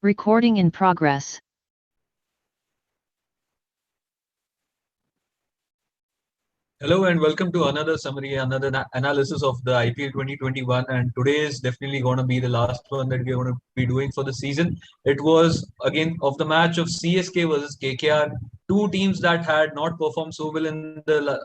Recording in progress. Hello and welcome to another summary, another analysis of the IPL 2021. And today is definitely going to be the last one that we're going to be doing for the season. It was again of the match of CSK versus KKR, two teams that had not performed so well in the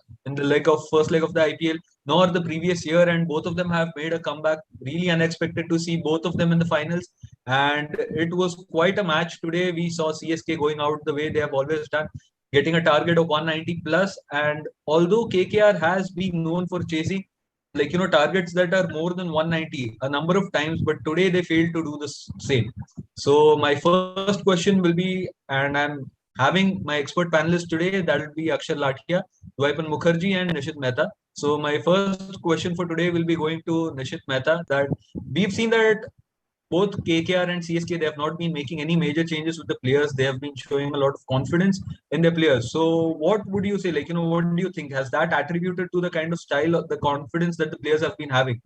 first leg of the IPL, nor the previous year, and both of them have made a comeback. Really unexpected to see both of them in the finals, and it was quite a match today. We saw CSK going out the way they have always done, getting a target of 190 plus. And although KKR has been known for chasing targets that are more than 190 a number of times, but today they failed to do the same. So my first question will be, and I'm having my expert panelists today, that will be Akshar Lathia, Dwaipan Mukherjee, and Nishit Mehta. So my first question for today will be going to Nishit Mehta. That we've seen that both KKR and CSK, they have not been making any major changes with the players. They have been showing a lot of confidence in their players. So what would you say? What do you think? Has that attributed to the kind of style, the confidence that the players have been having?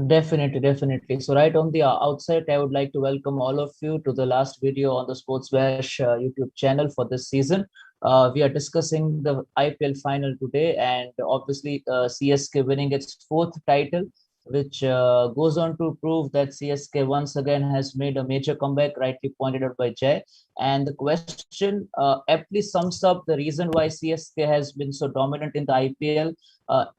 Definitely, definitely. So right on the outset, I would like to welcome all of you to the last video on the Sports Bash YouTube channel for this season. We are discussing the IPL final today, and obviously CSK winning its fourth title, which goes on to prove that CSK once again has made a major comeback, rightly pointed out by Jay. And the question aptly sums up the reason why CSK has been so dominant in the IPL.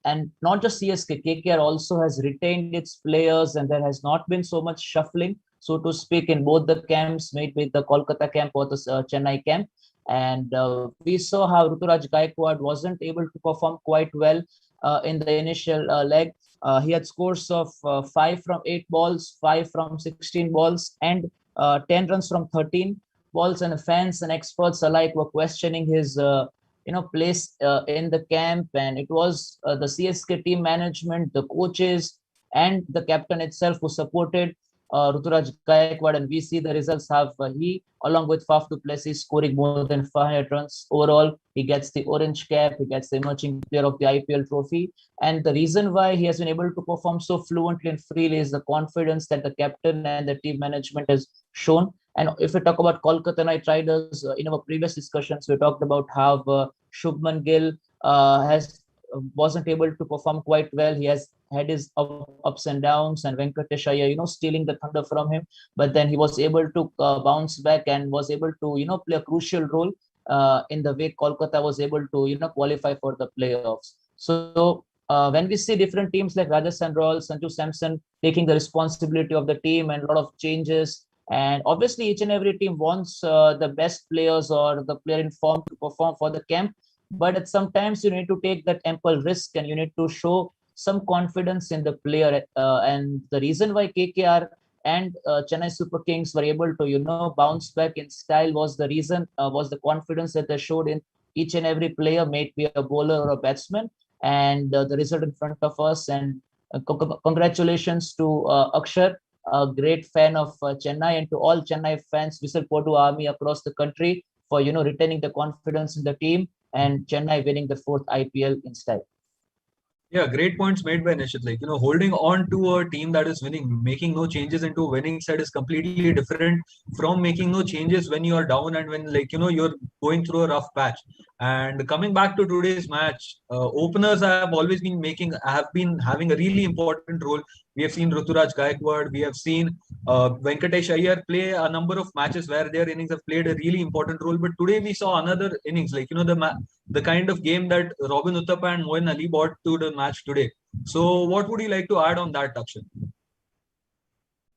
And not just CSK, KKR also has retained its players, and there has not been so much shuffling, so to speak, in both the camps, made with the Kolkata camp or the Chennai camp. And we saw how Ruturaj Gaikwad wasn't able to perform quite well in the initial leg. He had scores of 5 from 8 balls, 5 from 16 balls, and 10 runs from 13 balls. And the fans and experts alike were questioning his place in the camp. And it was the CSK team management, the coaches, and the captain itself who supported Ruturaj Gaikwad. And we see the results have he, along with Faf du Plessis, scoring more than 500 runs overall. He gets the orange cap, he gets the emerging player of the IPL trophy. And the reason why he has been able to perform so fluently and freely is the confidence that the captain and the team management has shown. And if we talk about Kolkata Knight Riders, in our previous discussions, we talked about how Shubman Gill has wasn't able to perform quite well. He has had his ups and downs, and Venkatesh Iyer, stealing the thunder from him. But then he was able to bounce back and was able to, play a crucial role in the way Kolkata was able to, qualify for the playoffs. So when we see different teams like Rajasthan Royals, Sanju Samson taking the responsibility of the team and a lot of changes, and obviously each and every team wants the best players or the player in form to perform for the camp. But at sometimes you need to take that ample risk, and you need to show some confidence in the player. And the reason why KKR and Chennai Super Kings were able to, bounce back in style was the reason, was the confidence that they showed in each and every player, may it be a bowler or a batsman. And the result in front of us. And congratulations to Akshar, a great fan of Chennai, and to all Chennai fans, Whistle Podu army across the country, for retaining the confidence in the team, and Chennai winning the fourth IPL in style. Yeah, great points made by Nishit. Holding on to a team that is winning, making no changes into a winning side is completely different from making no changes when you are down and when, you're going through a rough patch. And coming back to today's match, openers have been having a really important role. We have seen Ruturaj Gaikwad, we have seen Venkatesh Iyer play a number of matches where their innings have played a really important role. But today we saw another innings, the kind of game that Robin Uthappa and Moin Ali brought to the match today. So, what would you like to add on that, Akshay?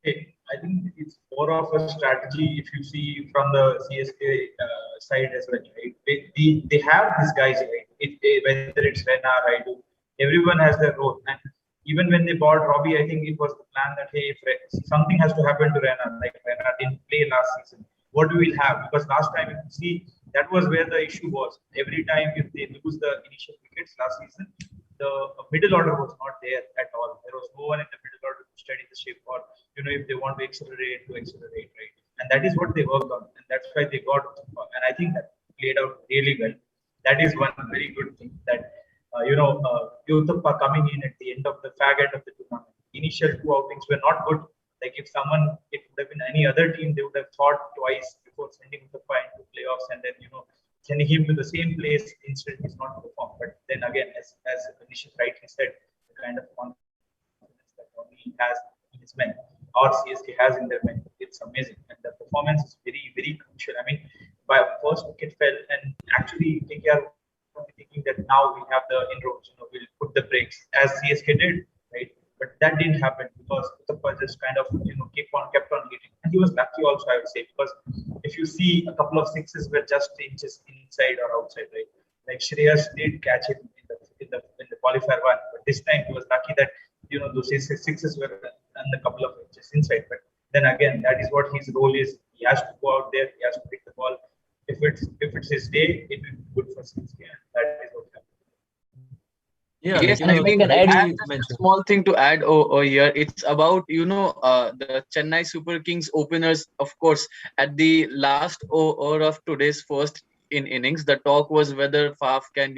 I think it's more of a strategy if you see from the CSK side as well, right? They have these guys, right? Whether it's Rena, Raidu, everyone has their role. And even when they bought Robbie, I think it was the plan that, hey, if something has to happen to Rena, like Rena didn't play last season, what do we have? Because last time, if you see, that was where the issue was. Every time if they lose the initial wickets last season, the middle order was not there at all. There was no one in the middle order to steady the ship, or if they want to accelerate, right? And that is what they worked on, and that's why they got. And I think that played out really well. That is one very good thing that Uthappa coming in at the end of the fag end of the tournament. Initial two outings were not good, Like if it would have been any other team, they would have thought twice before sending Uthappa into playoffs, and then sending him to the same place instead he's not performed. But then again, as Nishit rightly said, the kind of confidence that Dhoni has in his men or CSK has in their men, it's amazing, and the performance is very very crucial. I mean, by first wicket fell, and actually KKR would be thinking that now we have the inroads, we'll put the brakes as CSK did, right? But that didn't happen because Uthappa just kind of kept on hitting, and he was lucky also, I would say, because if you see a couple of sixes were just inches inside or outside, right? Like Shreyas did catch it in the qualifier one, but this time he was lucky that those sixes were and a couple of inches inside. But then again, that is what his role is. He has to go out there, he has to pick the ball. If it's his day, it will be good for CSK, and that is what happened. Yeah, Yes, like I mean, I rightly have just a mentioned. small thing to add over here. It's about, the Chennai Super Kings openers, of course, at the last over of today's first in innings, the talk was whether Faf can,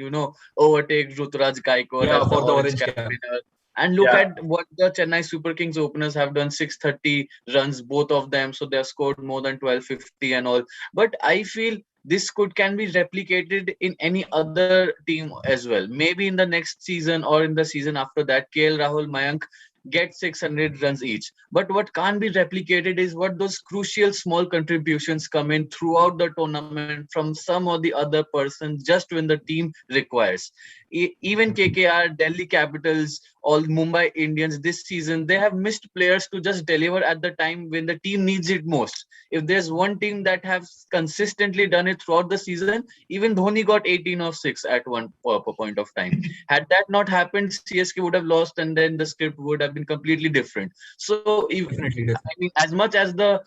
overtake Ruturaj Gaikwad Yeah, as the for the orange orange cap cap. winner. And look Yeah. at what the Chennai Super Kings openers have done, 630 runs, both of them. So they have scored more than 1250 and all. But I feel this can be replicated in any other team as well. Maybe in the next season or in the season after that, KL Rahul, Mayank get 600 runs each. But what can't be replicated is what those crucial small contributions come in throughout the tournament from some or the other person just when the team requires. Even KKR, Delhi Capitals, all Mumbai Indians this season, they have missed players to just deliver at the time when the team needs it most. If there's one team that has consistently done it throughout the season, even Dhoni got 18 of 6 at one point of time. Had that not happened, CSK would have lost, and then the script would have been completely different. So, Definitely, I definitely. mean, as much as the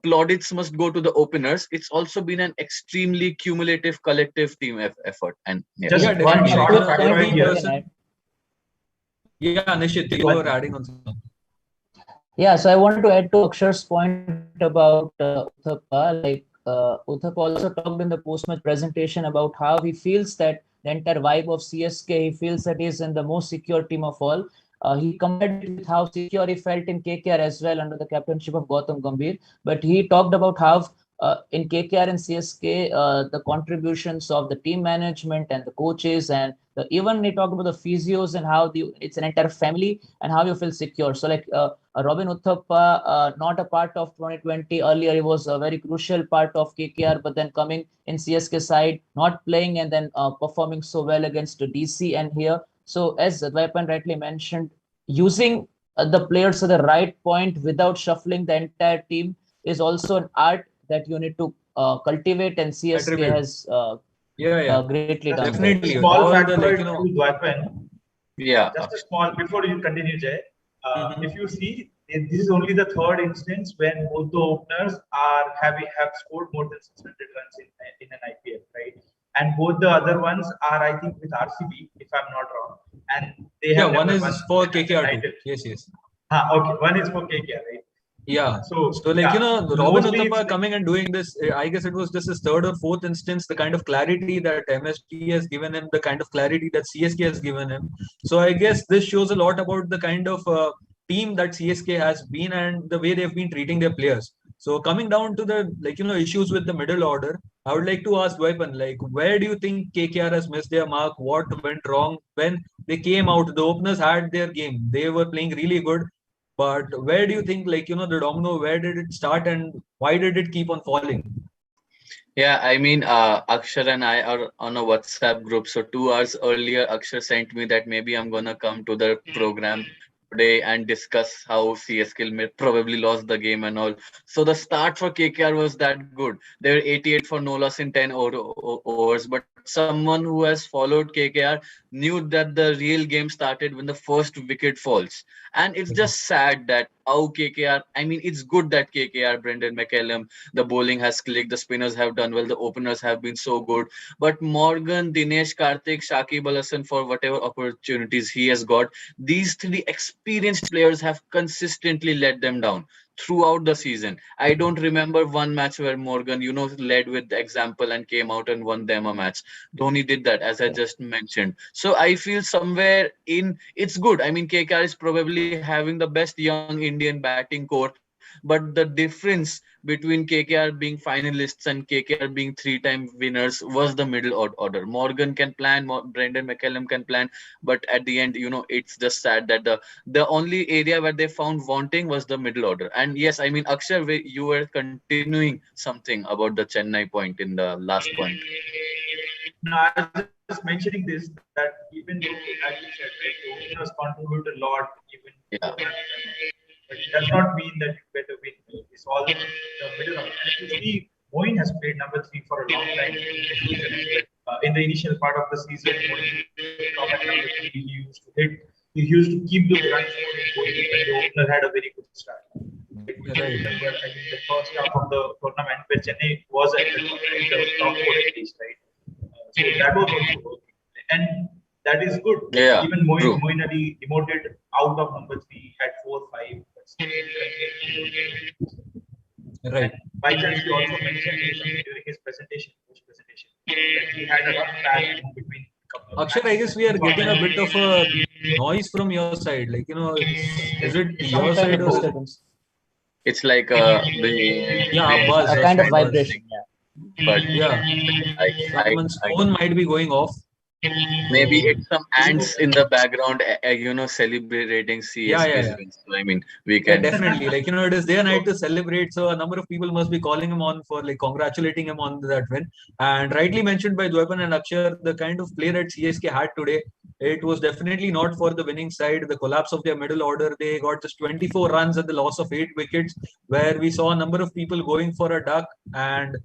plaudits must go to the openers, it's also been an extremely cumulative collective team effort. And yeah. Just Yeah, And one definitely. Like, to short a point, factoid if I here. can 80%. add. Yeah, Nishit, you were adding on something. Yeah, so I wanted to add to Akshar's point about Uthappa. Like Uthappa also talked in the post-match presentation about how he feels that the entire vibe of CSK, he feels that he's in the most secure team of all. He compared it with how secure he felt in KKR as well under the captainship of Gautam Gambhir. But he talked about how in KKR and CSK, the contributions of the team management and the coaches, and even he talked about the physios and how it's an entire family and how you feel secure. So like Robin Uthappa, not a part of 2020 earlier, he was a very crucial part of KKR, but then coming in CSK side, not playing and then performing so well against DC and here. So as Dwaipan rightly mentioned, using the players at the right point without shuffling the entire team is also an art that you need to cultivate, and CSK Attribute. has Yeah, yeah. greatly done that. Definitely. A small All the factoid to Dwaipan. Yeah. Just a small, before you continue, Jay. Mhm. If you see, this is only the third instance when both the openers have scored more than 600 runs in an IPL, right? And both the other ones are, I think, with RCB, if I'm not wrong, and they Yeah, have one never is won for a KKR too. title. Yes, yes. Okay, one is for KKR, right? Yeah. So So, like, yeah, Robin mostly it's Uthappa like, coming and doing this, I guess it was just his third or fourth instance, the kind of clarity that MSG has given him, the kind of clarity that CSK has given him. So, I guess this shows a lot about the kind of team that CSK has been and the way they've been treating their players. So, coming down to the, issues with the middle order, I would like to ask Vaipan, like, where do you think KKR has missed their mark? What went wrong when they came out? The openers had their game. They were playing really good. But where do you think, the domino, where did it start and why did it keep on falling? Yeah, I mean, Akshar and I are on a WhatsApp group. So 2 hours earlier, Akshar sent me that maybe I'm gonna come to the program today and discuss how CSK may probably lost the game and all. So the start for KKR was that good. They were 88 for no loss in 10 overs. But someone who has followed KKR knew that the real game started when the first wicket falls. And it's just sad that how KKR. I mean, it's good that KKR, Brendan McCallum, the bowling has clicked, the spinners have done well, the openers have been so good. But Morgan, Dinesh Karthik, Shakib Al Hasan, for whatever opportunities he has got, these three experienced players have consistently let them down throughout the season. I don't remember one match where Morgan, led with the example and came out and won them a match. Dhoni did that, as I just mentioned. So I feel somewhere in it's good. I mean, KKR is probably having the best young Indian batting core But the difference between KKR being finalists and KKR being three-time winners was the middle order. Morgan can plan, Brendan McCallum can plan, but at the end, it's just sad that the only area where they found wanting was the middle order. And yes, I mean, Akshay, you were continuing something about the Chennai point in the last point. No, I was just mentioning this that even though, as you said, right, the openers contribute a lot even before Yeah. match time. But it does not mean that you better win. It's all the middle of. If you see, Moin has played number three for a long time in this season as well. In the initial part of the season, Moin used to come at number three. He used to hit. He used to keep those runs scoring going when the opener had a very good start. Right? If you Right. remember, I mean, the first half of the tournament where Chennai was in the top four at least, right? So that was also working, and that is good. Like Yeah, even true. Moin Ali demoted out of number three at 4-5, but still he continued to do it. Right. And by chance, he also mentioned something during his presentation, post presentation, that he had a rough patch between a couple of Akshay, I matches guess and we he are thought getting a that bit of a noise from your side. Like, is it Some your kind side of or is it? disturbance, It's like Yeah, a buzz, a a kind of slight buzz. vibration. Yeah. but Yeah, someone's I phone might be going off. maybe So, it's some ants in the background, celebrating yeah, yeah, CSK's yeah. wins. So, I mean, we Yeah, can. definitely. Like, it is their night to celebrate. So a number of people must be calling him on for like congratulating him on that win. And rightly mentioned by Dwepan and Akshar, the kind of play that CSK had today, it was definitely not for the winning side. The collapse of their middle order, they got just 24 runs at the loss of 8 wickets, where we saw a number of people going for a duck. And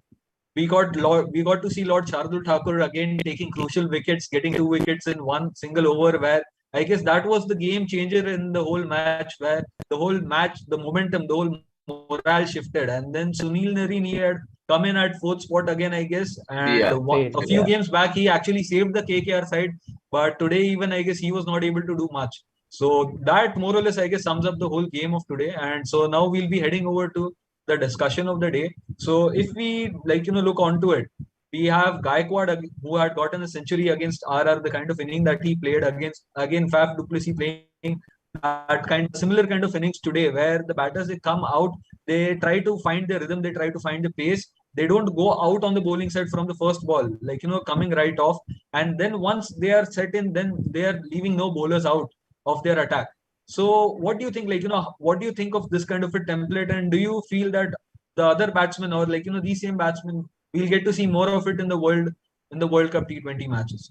we got to see Lord Shardul Thakur again taking crucial wickets, getting 2 wickets in one single over. Where I guess that was the game changer in the whole match, where the whole match, the momentum, the whole morale shifted. And then Sunil Narine, he had come in at fourth spot again, I guess. And Yeah, a Great. few Yeah. games back, he actually saved the KKR side. But today, even I guess he was not able to do much. So that more or less, I guess, sums up the whole game of today. And so now we'll be heading over to the discussion of the day. So if we look onto it, we have Gaikwad who had gotten a century against RR, the kind of inning that he played against again Faf du Plessis playing that kind of similar kind of innings today, where the batters they come out, they try to find the rhythm, they try to find the pace. They don't go out on the bowling side from the first ball, coming right off, and then once they are set in, then they are leaving no bowlers out of their attack. So, what do you think? What do you think of this kind of a template? And do you feel that the other batsmen or these same batsmen, we'll get to see more of it in the World Cup T20 matches?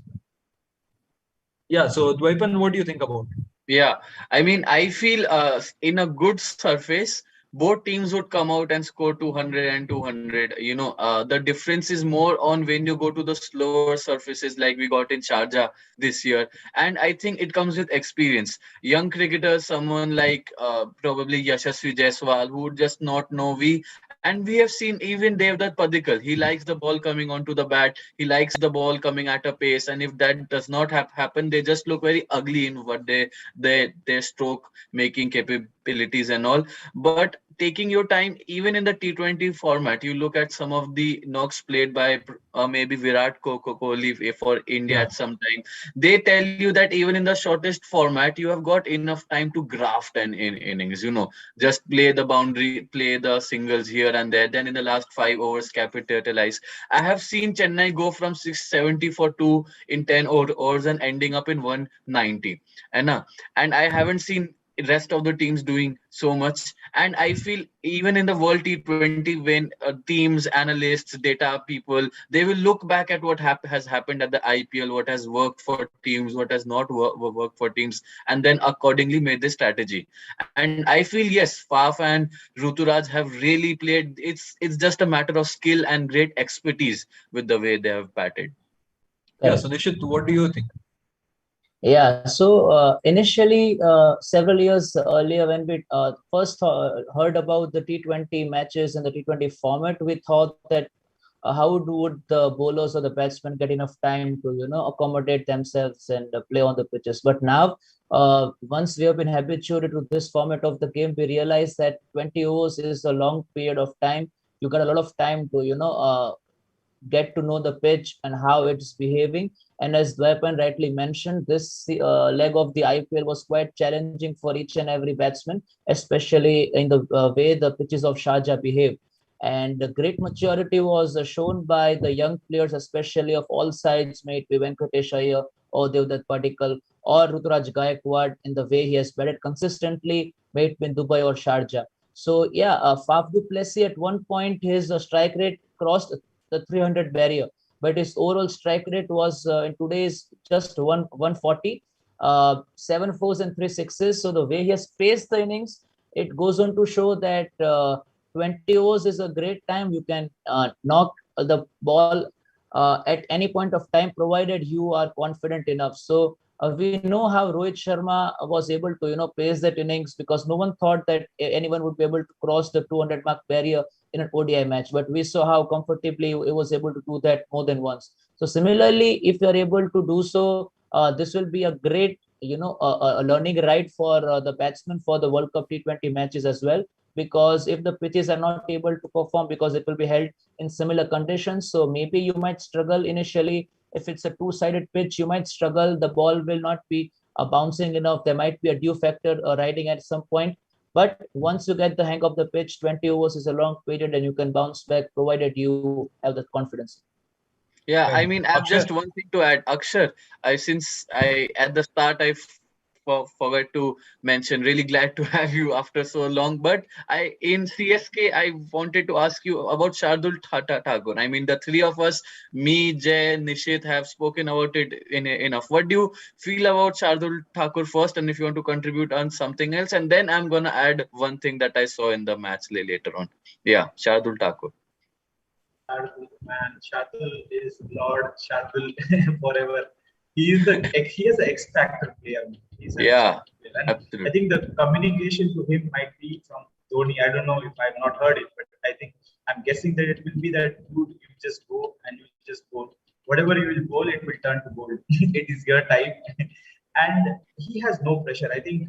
Yeah. So, Dwaipan, what do you think about? yeah. I mean, I feel in a good surface, both teams would come out and score 200 and 200. The difference is more on when you go to the slower surfaces like we got in Sharjah this year. And I think it comes with experience. Young cricketers, someone like probably Yashasvi Jaiswal, who would just not know and we have seen even Devdutt Padikkal. He likes the ball coming onto the bat. He likes the ball coming at a pace. And if that does not happen, they just look very ugly in what their stroke making capabilities and all. But taking your time, even in the T20 format, you look at some of the knocks played by maybe Virat Kohli for India Yeah. at some time. They tell you that even in the shortest format, you have got enough time to graft an innings. Just play the boundary, play the singles here and there. Then in the last 5 overs, capitalize. I have seen Chennai go from 670 for two in 10 overs and ending up in 190. And I haven't seen rest of the teams doing so much. And I feel even in the World T20, when teams, analysts, data people, they will look back at what has happened at the IPL, what has worked for teams, what has not worked for teams, and then accordingly made the strategy. And I feel yes, Faf and Ruturaj have really played. It's just a matter of skill and great expertise with the way they have batted. Yeah. Correct. So, Nishit, what do you think? Yeah, so initially, several years earlier, when we first heard about the T20 matches and the T20 format, we thought that how would the bowlers or the batsmen get enough time to, accommodate themselves and play on the pitches? But now, once we have been habituated to this format of the game, we realize that 20 overs is a long period of time. You got a lot of time to, get to know the pitch and how it's behaving. And as Dwaypan rightly mentioned, this leg of the IPL was quite challenging for each and every batsman, especially in the way the pitches of Sharjah behave. And the great maturity was shown by the young players, especially of all sides, may it be Venkatesh Iyer or Devdutt Padikkal or Ruturaj Gaikwad, in the way he has batted consistently, may it be in Dubai or Sharjah. So yeah, Faf du Plessis at one point his strike rate crossed the 300 barrier, but his overall strike rate was in today's just 140, 7 4s and 3 6s. So the way he has paced the innings, it goes on to show that 20 overs is a great time. You can knock the ball at any point of time, provided you are confident enough. So we know how Rohit Sharma was able to, pace that innings, because no one thought that anyone would be able to cross the 200 mark barrier in an ODI match. But we saw how comfortably he was able to do that more than once. So similarly, if you are able to do so, this will be a great, a learning ride for the batsmen for the World Cup T20 matches as well. Because if the pitches are not able to perform, because it will be held in similar conditions, so maybe you might struggle initially. If it's a two-sided pitch, you might struggle. The ball will not be bouncing enough. There might be a dew factor riding at some point. But once you get the hang of the pitch, 20 overs is a long period and you can bounce back, provided you have that confidence. Yeah, I Right. mean, I've Akshay, just one thing to add. Akshar, since I at the start forgot to mention, really glad to have you after so long. But in CSK, I wanted to ask you about Shardul Thakur. I mean, the three of us, me, Jay, Nishit, have spoken about it enough. What do you feel about Shardul Thakur first? And if you want to contribute on something else, and then I'm gonna add one thing that I saw in the match later on. Yeah, Shardul Thakur. Shardul, man, Shardul is Lord Shardul forever. He is the X Factor player. He's an X Yeah, Factor player. And I absolutely. think the communication to him might be from Dhoni. I don't know if I've not heard it, but I'm guessing that it will be that you just go and you just bowl. Whatever you will bowl, it will turn to gold. It is your time. And he has no pressure. I think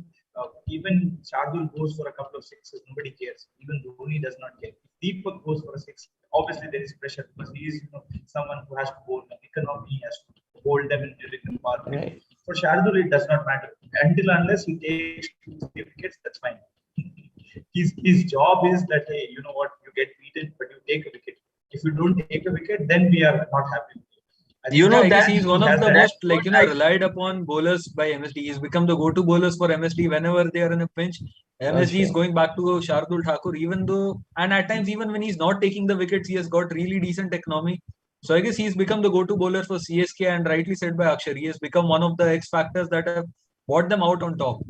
even Shardul goes for a couple of sixes, nobody cares. Even Dhoni does not care. If Deepak goes for a six, obviously there is pressure because he is someone who has to bowl them. Economy, he has to hold them in the park. Right. For Shardul, it does not matter until unless he takes 2 wickets. That's fine. His job is that, hey, you know what, you get beaten, but you take a wicket. If you don't take a wicket, then we are not happy. I You think know yeah, I guess that he's he one of has the that. most relied upon bowlers by MSD. He's become the go-to bowlers for MSD whenever they are in a pinch. That's MSD is true. going back to Shardul Thakur, even though, and at times even when he's not taking the wickets, he has got really decent economy. So I guess he's become the go-to bowler for CSK, and rightly said by Akshar, he has become one of the X factors that have brought them out on top.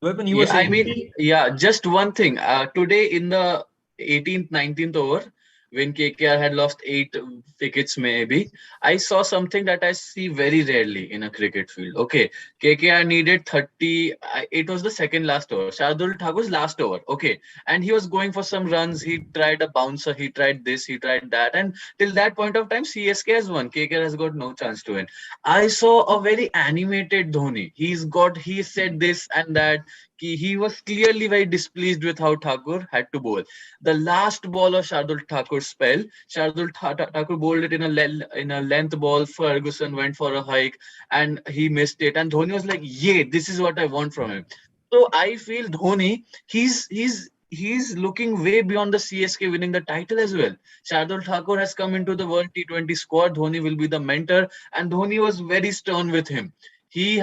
Weapon, you were Yeah, I saying? mean, yeah, just one thing. Today in the 18th, 19th over, when KKR had lost 8 wickets, maybe, I saw something that I see very rarely in a cricket field. Okay, KKR needed 30. It was the second last over. Shardul Thakur's last over. Okay, and he was going for some runs. He tried a bouncer. He tried this. He tried that. And till that point of time, CSK has won. KKR has got no chance to win. I saw a very animated Dhoni. He said this and that. He was clearly very displeased with how Thakur had to bowl. The last ball of Shardul Thakur's spell, Thakur bowled it in a length ball. Ferguson went for a hike and he missed it. And Dhoni was like, "Yeah, this is what I want from him." So I feel Dhoni, he's looking way beyond the CSK winning the title as well. Shardul Thakur has come into the World T20 squad. Dhoni will be the mentor, and Dhoni was very stern with him. He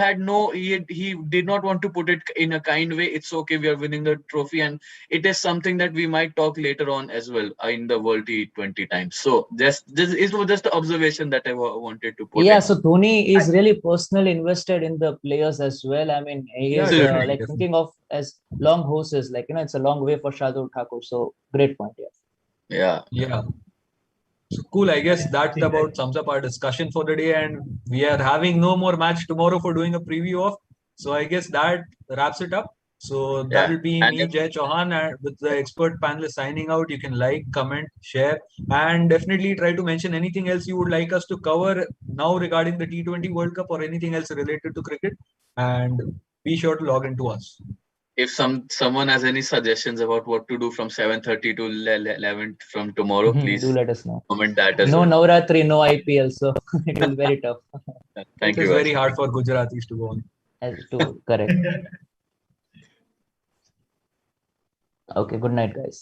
did not want to put it in a kind way. It's okay, we are winning the trophy, and it is something that we might talk later on as well in the World T20 times. So this it was just an observation that I wanted to put Yeah, in. so Dhoni is really personally invested in the players as well. I mean, he Yeah, is Absolutely. definitely, like definitely. thinking of as long horses, like, it's a long way for Shardul Thakur. So great point, yeah. Yeah. Yeah. So cool. I guess I that think about that sums up our discussion for the day, and we are having no more match tomorrow for doing a preview of. So I guess that wraps it up. So Yeah. that'll be And me, Jay Chauhan, and with the expert panelists signing out. You can like, comment, share, and definitely try to mention anything else you would like us to cover now regarding the T20 World Cup or anything else related to cricket. And be sure to log into us. if someone has any suggestions about what to do from 7:30 to 11 from tomorrow, please Do let us know. comment that as No well. Navratri, no IPL, so it will be very tough. Thank It is you, very guys. hard for Gujaratis to go on. To correct. Okay, good night, guys.